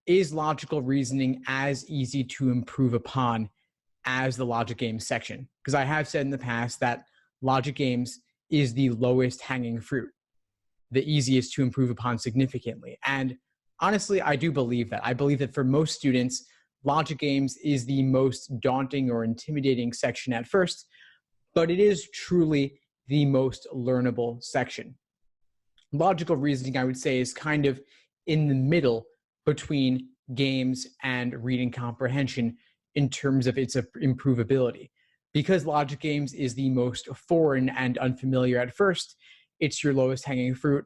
is logical reasoning as easy to improve upon as the logic games section? Because I have said in the past that logic games is the lowest hanging fruit, the easiest to improve upon significantly. And honestly, I do believe that. I believe that for most students, logic games is the most daunting or intimidating section at first, but it is truly the most learnable section. Logical reasoning, I would say, is kind of in the middle between games and reading comprehension in terms of its improvability. Because logic games is the most foreign and unfamiliar at first, it's your lowest hanging fruit.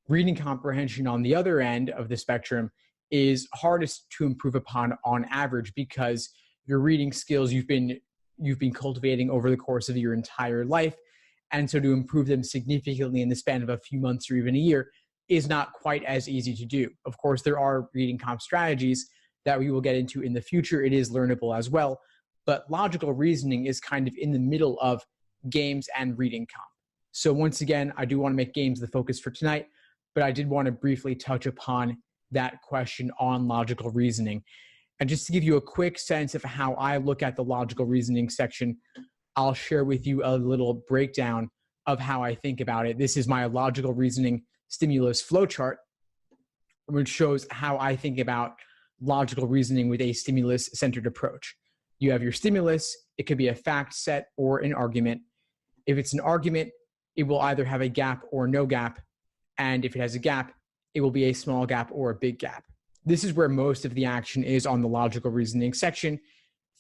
Reading comprehension on the other end of the spectrum is hardest to improve upon on average because your reading skills you've been cultivating over the course of your entire life. And so to improve them significantly in the span of a few months or even a year is not quite as easy to do. Of course, there are reading comp strategies that we will get into in the future. It is learnable as well, but logical reasoning is kind of in the middle of games and reading comp. So once again, I do want to make games the focus for tonight, but I did want to briefly touch upon that question on logical reasoning. And just to give you a quick sense of how I look at the logical reasoning section, I'll share with you a little breakdown of how I think about it. This is my logical reasoning stimulus flowchart, which shows how I think about logical reasoning with a stimulus-centered approach. You have your stimulus. It could be a fact set or an argument. If it's an argument, it will either have a gap or no gap. And if it has a gap, it will be a small gap or a big gap. This is where most of the action is on the logical reasoning section.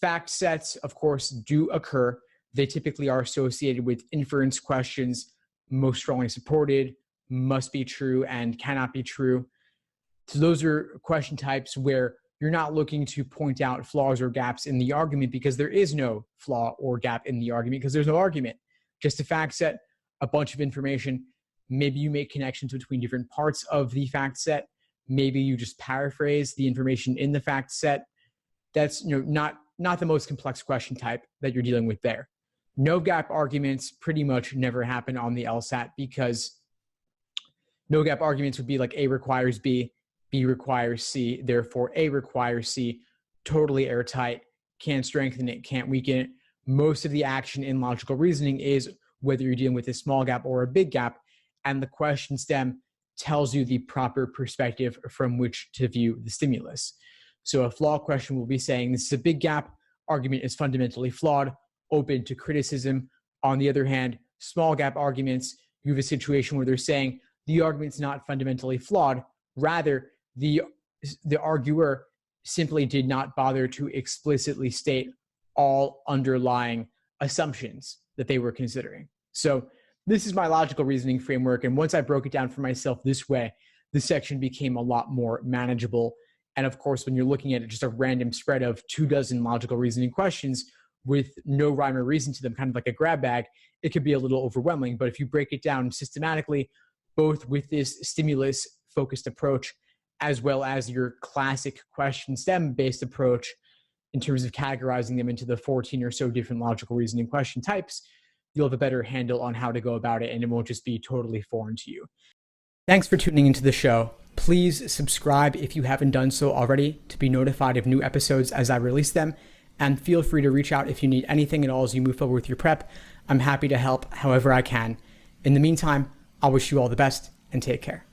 Fact sets, of course, do occur. They typically are associated with inference questions, most strongly supported, must be true, and cannot be true. So those are question types where you're not looking to point out flaws or gaps in the argument because there is no flaw or gap in the argument because there's no argument. Just a fact set, a bunch of information. Maybe you make connections between different parts of the fact set. Maybe you just paraphrase the information in the fact set. That's not the most complex question type that you're dealing with there. No gap arguments pretty much never happen on the LSAT because no gap arguments would be like A requires B, B requires C, therefore A requires C, totally airtight, can't strengthen it, can't weaken it. Most of the action in logical reasoning is whether you're dealing with a small gap or a big gap, and the question stem tells you the proper perspective from which to view the stimulus. So a flaw question will be saying this is a big gap, argument is fundamentally flawed, open to criticism. On the other hand, small gap arguments, you have a situation where they're saying the argument's not fundamentally flawed, rather the arguer simply did not bother to explicitly state all underlying assumptions that they were considering. So this is my logical reasoning framework. And once I broke it down for myself this way, the section became a lot more manageable. And of course, when you're looking at just a random spread of 24 logical reasoning questions with no rhyme or reason to them, kind of like a grab bag, it could be a little overwhelming. But if you break it down systematically, both with this stimulus-focused approach, as well as your classic question stem-based approach in terms of categorizing them into the 14 or so different logical reasoning question types, you'll have a better handle on how to go about it, and it won't just be totally foreign to you. Thanks for tuning into the show. Please subscribe if you haven't done so already to be notified of new episodes as I release them, and feel free to reach out if you need anything at all as you move forward with your prep. I'm happy to help however I can. In the meantime, I'll wish you all the best and take care.